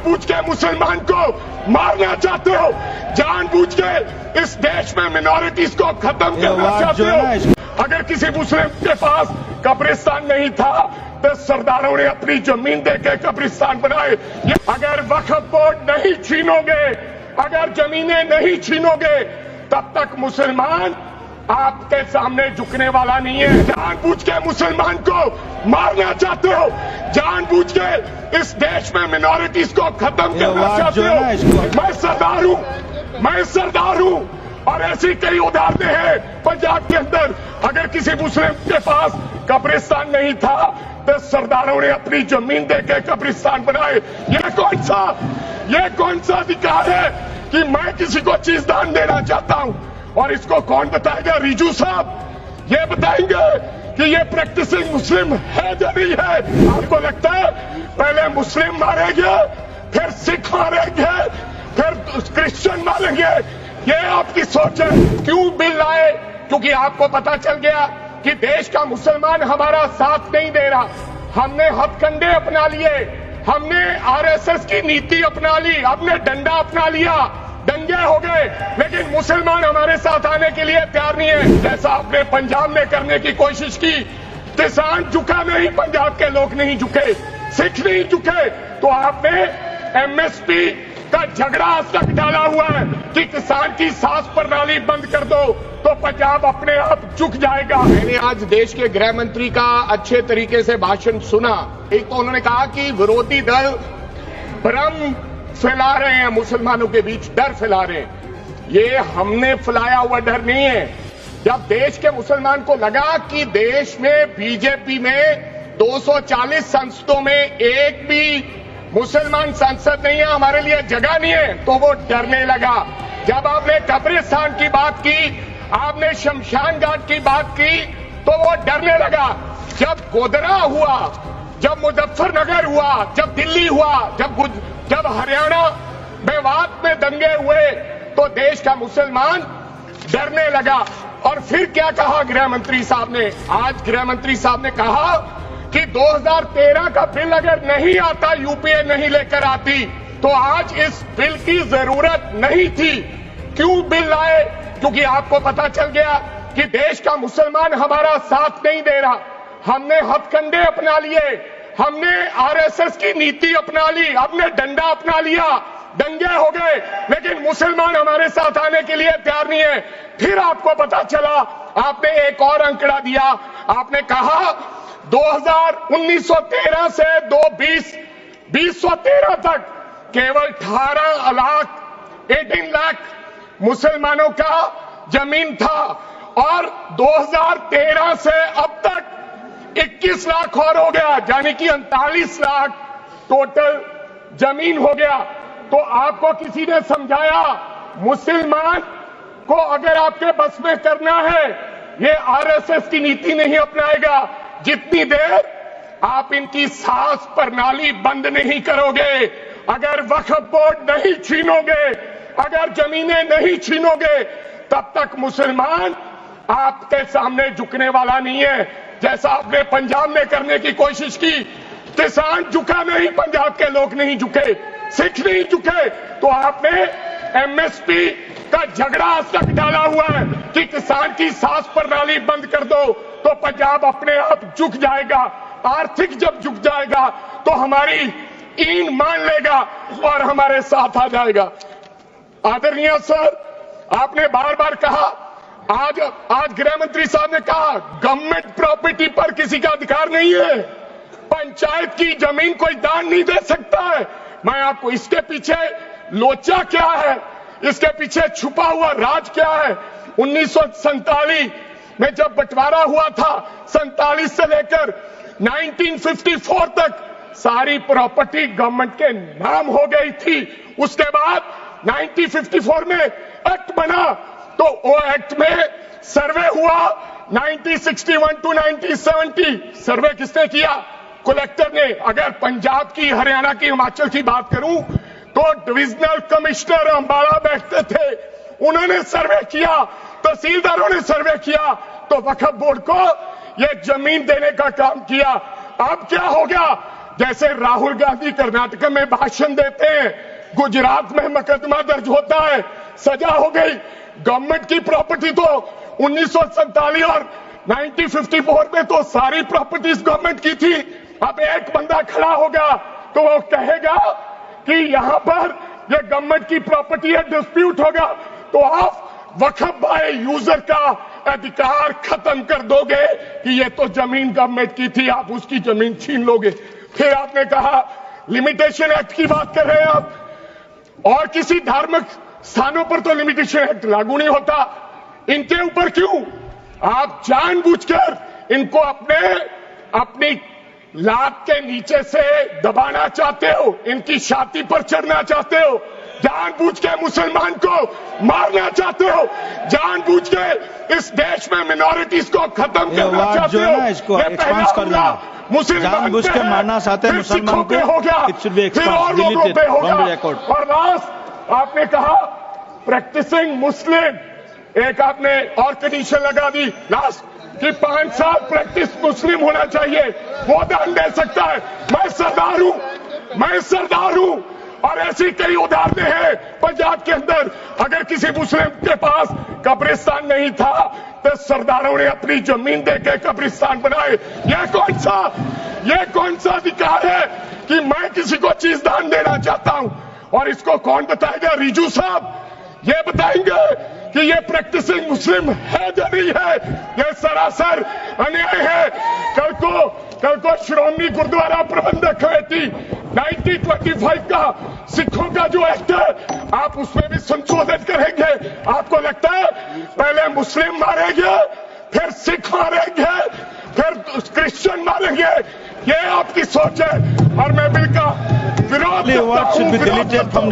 जानबूझ के मुसलमान को मारना चाहते हो, जानबूझ के इस देश में मिनॉरिटीज को खत्म करना चाहते हो। अगर किसी मुस्लिम के पास कब्रिस्तान नहीं था तो सरदारों ने अपनी जमीन देके कब्रिस्तान बनाए। अगर वक्फ बोर्ड नहीं छीनोगे, अगर जमीनें नहीं छीनोगे, तब तक मुसलमान आपके सामने झुकने वाला नहीं है। जानबूझ के मुसलमान को मारना चाहते हो, जानबूझ के इस देश में मिनॉरिटीज को खत्म करना चाहते हो। मैं सरदार हूं और ऐसी कई उदाहरणें हैं पंजाब के अंदर। अगर किसी मुस्लिम के पास कब्रिस्तान नहीं था तो सरदारों ने अपनी जमीन देके कब्रिस्तान बनाए। ये कौन सा अधिकार है कि मैं किसी को चीज दान देना चाहता हूं? और इसको कौन बताएगा? रिजू साहब ये बताएंगे कि ये प्रैक्टिसिंग मुस्लिम है या नहीं है। आपको लगता है पहले मुस्लिम मारेंगे, फिर सिख मारेंगे, फिर क्रिश्चियन मारेंगे? ये आपकी सोच है। क्यों बिल लाए? क्योंकि आपको पता चल गया कि देश का मुसलमान हमारा साथ नहीं दे रहा। हमने हथकंडे अपना लिए, हमने आरएसएस की नीति अपना ली, हमने डंडा अपना लिया, दंगे हो गए, लेकिन मुसलमान हमारे साथ आने के लिए तैयार नहीं है। जैसा आपने पंजाब में करने की कोशिश की, किसान झुका नहीं, पंजाब के लोग नहीं झुके, सिख नहीं झुके, तो आपने एमएसपी का झगड़ा आज तक डाला हुआ है कि किसान की सास प्रणाली बंद कर दो तो पंजाब अपने आप झुक जाएगा। मैंने आज देश के गृह मंत्री का अच्छे तरीके से भाषण सुना। एक तो उन्होंने कहा कि विरोधी दल भ्रम फैला रहे हैं, मुसलमानों के बीच डर फैला रहे हैं। ये हमने फैलाया हुआ डर नहीं है। जब देश के मुसलमान को लगा कि देश में बीजेपी में 240 संसदों में एक भी मुसलमान सांसद नहीं है, हमारे लिए जगह नहीं है, तो वो डरने लगा। जब आपने कब्रिस्तान की बात की, आपने शमशान घाट की बात की, तो वो डरने लगा। जब गोधरा हुआ, जब मुजफ्फरनगर हुआ, जब दिल्ली हुआ, जब हरियाणा मेवात में दंगे हुए, तो देश का मुसलमान डरने लगा। और फिर क्या कहा गृह मंत्री साहब ने? आज गृह मंत्री साहब ने कहा कि 2013 का बिल अगर नहीं आता, यूपीए नहीं लेकर आती, तो आज इस बिल की जरूरत नहीं थी। क्यों बिल लाए? क्योंकि आपको पता चल गया कि देश का मुसलमान हमारा साथ नहीं दे रहा। हमने हथकंडे अपना लिए, हमने आरएसएस की नीति अपना ली, हमने डंडा अपना लिया, दंगे हो गए, लेकिन मुसलमान हमारे साथ आने के लिए तैयार नहीं है। फिर आपको पता चला, आपने एक और अंकड़ा दिया, आपने कहा 1913 से 2013 तक केवल 18 लाख मुसलमानों का जमीन था, और 2013 से अब तक 21 लाख और हो गया, यानी कि 39 लाख टोटल जमीन हो गया। तो आपको किसी ने समझाया मुसलमान को अगर आपके बस में करना है, ये आरएसएस की नीति नहीं अपनाएगा जितनी देर आप इनकी सास प्रणाली बंद नहीं करोगे। अगर वक्फ बोर्ड नहीं छीनोगे, अगर जमीनें नहीं छीनोगे, तब तक मुसलमान आपके सामने झुकने वाला नहीं है। जैसा आपने पंजाब में करने की कोशिश की, किसान झुका नहीं, पंजाब के लोग नहीं झुके, सिख नहीं झुके, तो आपने एमएसपी का झगड़ा आज तक डाला हुआ है कि किसान की सास प्रणाली बंद कर दो तो पंजाब अपने आप झुक जाएगा। आर्थिक जब झुक जाएगा तो हमारी ईन मान लेगा और हमारे साथ आ जाएगा। आदरणीय सर, आपने बार बार कहा, आज गृह मंत्री साहब ने कहा गवर्नमेंट प्रॉपर्टी पर किसी का अधिकार नहीं है, पंचायत की जमीन कोई दान नहीं दे सकता है। मैं आपको इसके पीछे लोचा क्या है, इसके पीछे छुपा हुआ राज क्या है? 1947 में जब बंटवारा हुआ था, 47 से लेकर 1954 तक सारी प्रॉपर्टी गवर्नमेंट के नाम हो गई थी। उसके बाद 1954 में एक्ट बना, तो वो एक्ट में सर्वे हुआ 1961 टू 1970। सर्वे किसने किया? कलेक्टर ने। अगर पंजाब की, हरियाणा की, हिमाचल की बात करूं तो डिविजनल कमिश्नर अंबाला बैठते थे, उन्होंने सर्वे किया, तहसीलदारों ने सर्वे किया, तो वक्फ बोर्ड को ये जमीन देने का काम किया। अब क्या हो गया? जैसे राहुल गांधी कर्नाटक में भाषण देते हैं, गुजरात में मुकदमा दर्ज होता है, सजा हो गई। गवर्नमेंट की प्रॉपर्टी तो 1947 और 1954 में तो सारी प्रॉपर्टीज गवर्नमेंट की थी। अब एक बंदा खड़ा होगा तो वो कहेगा कि यहां पर ये गवर्नमेंट की प्रॉपर्टी है, डिस्प्यूट होगा, तो आप वक्फ बाय यूजर का अधिकार खत्म कर दोगे कि ये तो जमीन गवर्नमेंट की थी, आप उसकी जमीन छीन लोगे। फिर आपने कहा लिमिटेशन एक्ट की बात कर रहे हैं आप, और किसी धार्मिक स्थानों पर तो लिमिटेशन एक्ट लागू नहीं होता, इनके ऊपर क्यों? आप जानबूझकर इनको अपनी लात के नीचे से दबाना चाहते हो, इनकी छाती पर चढ़ना चाहते हो, जानबूझ के मुसलमान को मारना चाहते हो, जानबूझ के इस देश में मिनॉरिटीज को खत्म करना चाहते हो। इसको एक्सपांड कर देना, जानबूझ के मारना चाहते हैं मुसलमान को, फिर और लोगों पे होगा। और लास्ट आपने कहा प्रैक्टिसिंग मुस्लिम, एक आपने और कंडीशन लगा दी लास्ट कि 5 साल प्रैक्टिस मुस्लिम होना चाहिए, वो दान दे सकता है। मैं सरदार हूं और ऐसी कई उदाहरणें हैं पंजाब के अंदर। अगर किसी मुस्लिम के पास कब्रिस्तान नहीं था तो सरदारों ने अपनी जमीन देके कब्रिस्तान बनाए। ये कौन सा अधिकार है कि मैं किसी को चीज दान देना चाहता हूं? और इसको कौन बताएगा? रिजू साहब ये बताएंगे कि ये प्रैक्टिसिंग मुस्लिम है या नहीं है? ये सरासर अन्याय है। कल को श्रोमणी गुरुद्वारा प्रबंधक कमेटी 1925 का सिखों का जो एक्ट है, आप उसमें भी संशोधन करेंगे। आपको लगता है पहले मुस्लिम मारेंगे, फिर सिख मारेंगे, फिर क्रिश्चियन मारेंगे? ये आपकी सोच है और मैं बिल का विरोध करता हूं।